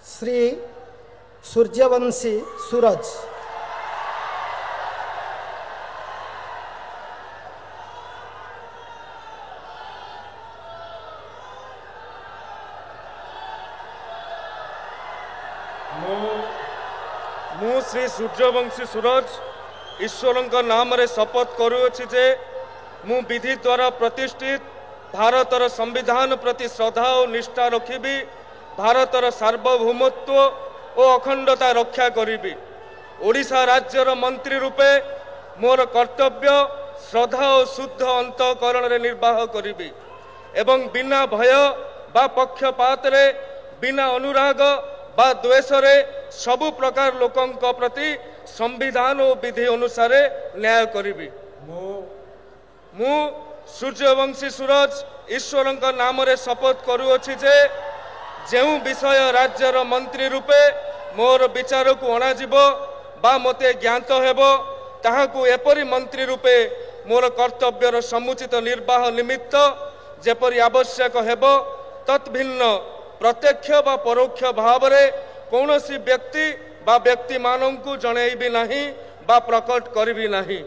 श्री सूर्यवंशी सूरज। मु श्री सूर्यवंशी सूरज ईश्वर नाम रे शपथ करुअछि जे मु विधि द्वारा प्रतिष्ठित भारतर संविधान प्रति श्रद्धा और निष्ठा रखिबी, भारतर सार्वभौमत्व और अखंडता रक्षा करिबी। ओडिशा राज्यर मंत्री रूपे मोर कर्तव्य श्रद्धा और शुद्ध अंतःकरण रे निर्वाह करिबी एवं बिना भय बा पक्षपात रे, बिना अनुराग बा द्वेष रे सबु प्रकार लोकंक प्रति संविधान और विधि अनुसार न्याय करिबी। मु सूर्यवंशी सूरज ईश्वर नाम रे शपथ करुअछि जे जेउ विषय राज्यर मंत्री रूपे मोर विचार को अणाजिबो बा मते ज्ञात हेबो ताहाकु एपरि मंत्री रूपे मोर कर्तव्यर समुचित निर्वाह निमित्त जेपरि आवश्यक हेबो तत्भिन्न प्रत्यक्ष बा परोक्ष भाव रे कौनसी व्यक्ति बा व्यक्ति मानंकु जणैबी नाही बा प्रकट करिबी नाही।